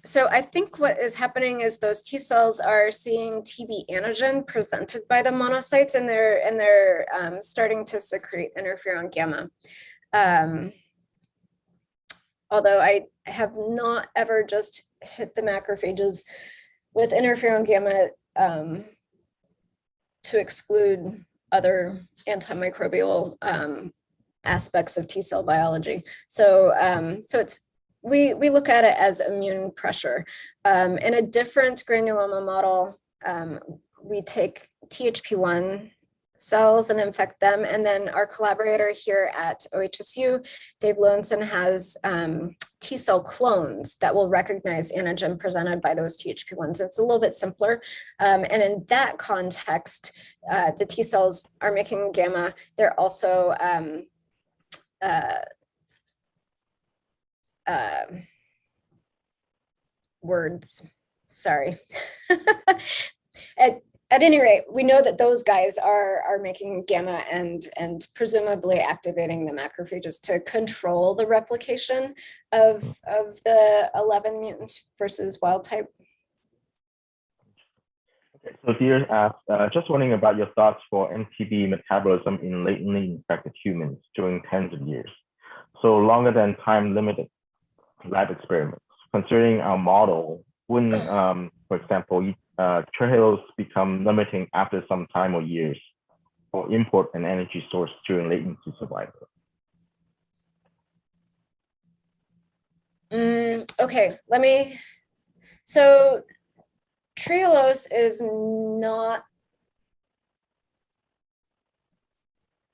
So I think what is happening is those T cells are seeing TB antigen presented by the monocytes, and they're starting to secrete interferon gamma. although I have not ever just hit the macrophages with interferon gamma to exclude other antimicrobial aspects of T cell biology. So, we look at it as immune pressure. In a different granuloma model, we take THP1 cells and infect them. And then our collaborator here at OHSU, Dave Lowenson, has T cell clones that will recognize antigen presented by those THP1s. It's a little bit simpler. And in that context, the T cells are making gamma. They're also words, sorry. At any rate, we know that those guys are making gamma and presumably activating the macrophages to control the replication of the 11 mutants versus wild type. Okay, so Dear asks, just wondering about your thoughts for MTB metabolism in latently infected humans during tens of years. So longer than time-limited lab experiments. Considering our model, wouldn't, for example, trails become limiting after some time or years for import and energy source during latency survival? Okay, so trehalose is not,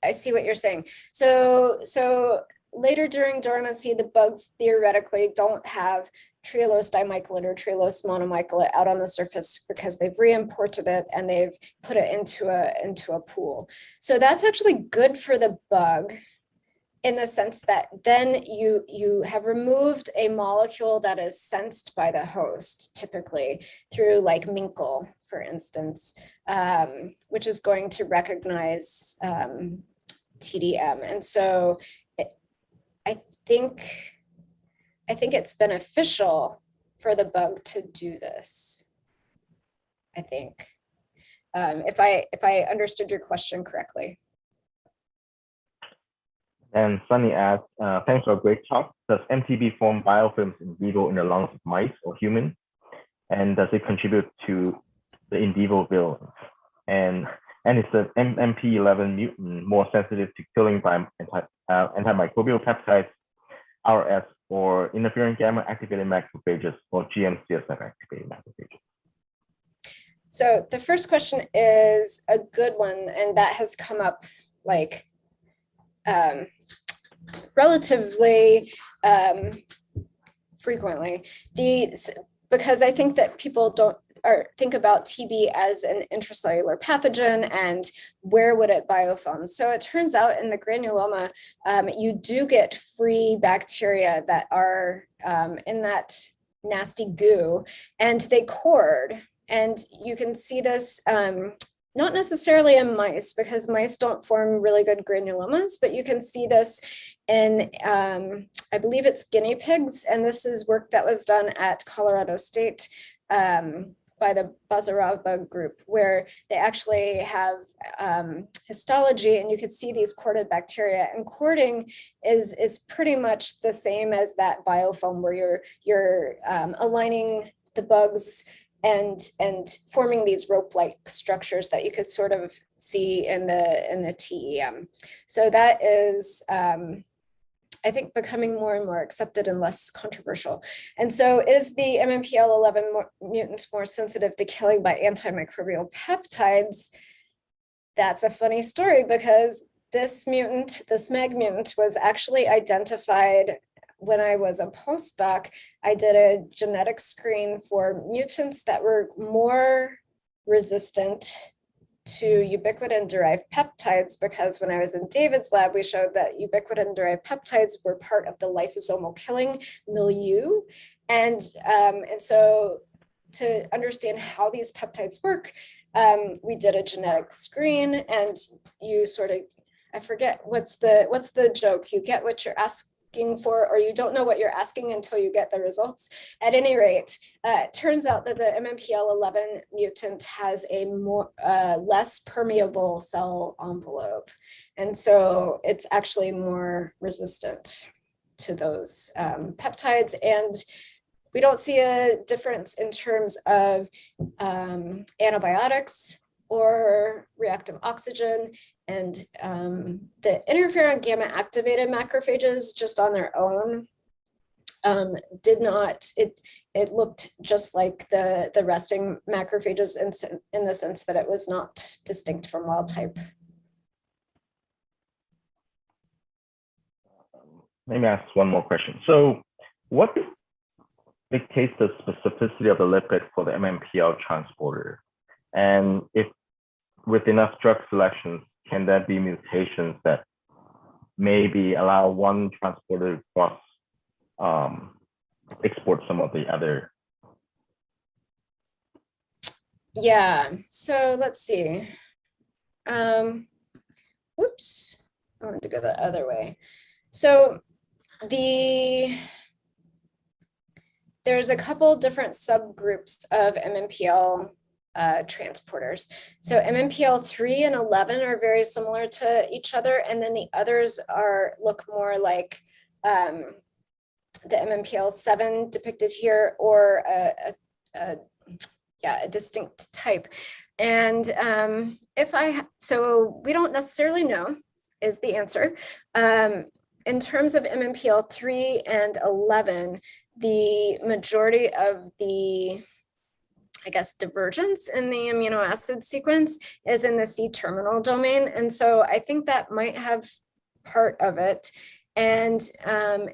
I see what you're saying. So later during dormancy, the bugs theoretically don't have trehalose dimycolate or trehalose monomycolate out on the surface because they've re-imported it and they've put it into a pool. So that's actually good for the bug in the sense that then you have removed a molecule that is sensed by the host, typically through like Minkle, for instance, which is going to recognize TDM. And so I think it's beneficial for the bug to do this. I think, if I understood your question correctly. And Sunny asks, thanks for a great talk. Does MTB form biofilms in vivo in the lungs of mice or humans? And does it contribute to the in vivo virulence? And is the MP11 mutant more sensitive to killing by antimicrobial peptides, RS, or interferon gamma activated macrophages, or GM-CSF activated macrophages? So the first question is a good one, and that has come up like relatively frequently. Because I think that people don't think about TB as an intracellular pathogen and where would it biofilm. So it turns out in the granuloma, you do get free bacteria that are in that nasty goo, and they cord. And you can see this not necessarily in mice, because mice don't form really good granulomas, but you can see this in, I believe it's guinea pigs. And this is work that was done at Colorado State by the Bazarova group, where they actually have histology, and you could see these corded bacteria. And cording is pretty much the same as that biofilm, where you're aligning the bugs and forming these rope-like structures that you could sort of see in the TEM. So that is, I think, becoming more and more accepted and less controversial. And so is the MMPL11 mutant more sensitive to killing by antimicrobial peptides? That's a funny story, because this mutant, the SMEG mutant, was actually identified when I was a postdoc. I did a genetic screen for mutants that were more resistant to ubiquitin-derived peptides, because when I was in David's lab, we showed that ubiquitin-derived peptides were part of the lysosomal killing milieu. And so to understand how these peptides work, we did a genetic screen, and you sort of, I forget, what's the joke? You get what you're asking for, or you don't know what you're asking until you get the results. At any rate, it turns out that the MMPL11 mutant has a more less permeable cell envelope, and so it's actually more resistant to those peptides. And we don't see a difference in terms of antibiotics or reactive oxygen. And the interferon gamma activated macrophages just on their own did not, it looked just like the resting macrophages in the sense that it was not distinct from wild type. Let me ask one more question. So what dictates the specificity of the lipid for the MMPL transporter? And if with enough drug selections, can there be mutations that maybe allow one transporter to cross export some of the other? Yeah, so let's see. Whoops, I wanted to go the other way. So there's a couple different subgroups of MMPL transporters. So MMPL3 and 11 are very similar to each other, and then the others look more like the MMPL7 depicted here, or a distinct type. And so we don't necessarily know is the answer. In terms of MMPL3 and 11, the majority of the, I guess, divergence in the amino acid sequence is in the C-terminal domain. And so I think that might have part of it. And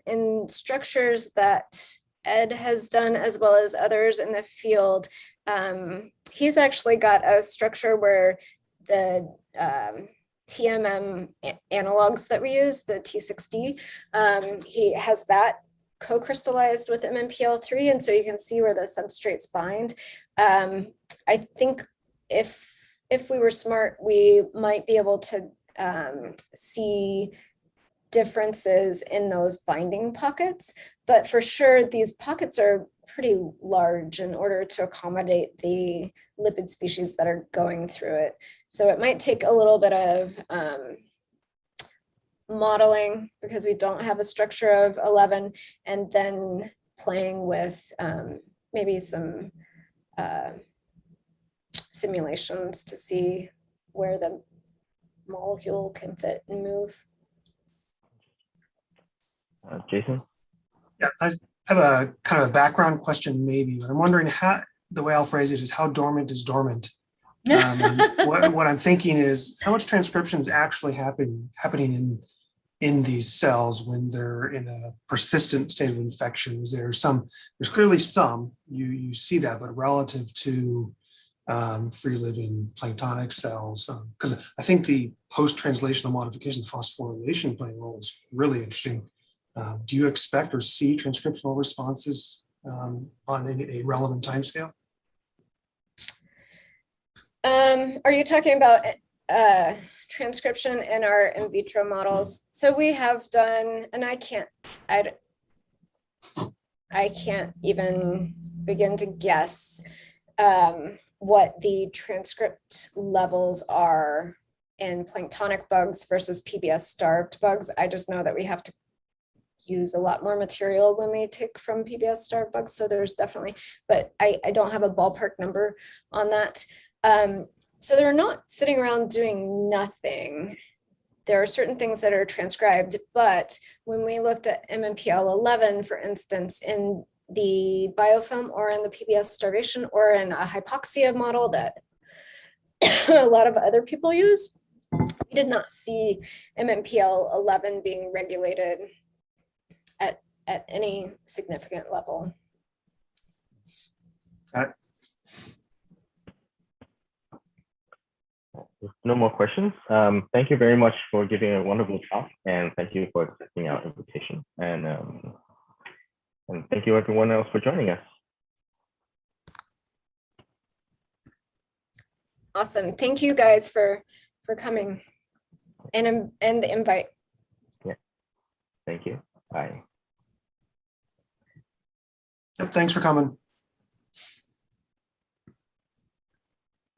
in structures that Ed has done, as well as others in the field, he's actually got a structure where the TMM analogs that we use, the T6D, he has that co-crystallized with MMPL3, and so you can see where the substrates bind. I think if we were smart, we might be able to see differences in those binding pockets, but for sure these pockets are pretty large in order to accommodate the lipid species that are going through it. So it might take a little bit of modeling, because we don't have a structure of 11, and then playing with maybe some simulations to see where the molecule can fit and move. Jason? Yeah, I have a kind of a background question maybe, but I'm wondering how, the way I'll phrase it is, how dormant is dormant? What I'm thinking is, how much transcription is actually happening in these cells when they're in a persistent state of infection? There's clearly some, you see that, but relative to free living planktonic cells, because I think the post-translational modification, phosphorylation playing a role is really interesting. Do you expect or see transcriptional responses on a relevant timescale? Are you talking about transcription in our in vitro models? So we have done, and I can't even begin to guess what the transcript levels are in planktonic bugs versus PBS starved bugs. I just know that we have to use a lot more material when we take from PBS starved bugs. So there's definitely, but I don't have a ballpark number on that. So they're not sitting around doing nothing. There are certain things that are transcribed, but when we looked at MMPL11, for instance, in the biofilm or in the PBS starvation or in a hypoxia model that a lot of other people use, we did not see MMPL11 being regulated at any significant level. No more questions. Thank you very much for giving a wonderful talk, and thank you for accepting our invitation. And thank you everyone else for joining us. Awesome. Thank you guys for coming and the invite. Yeah. Thank you. Bye. Yep, thanks for coming.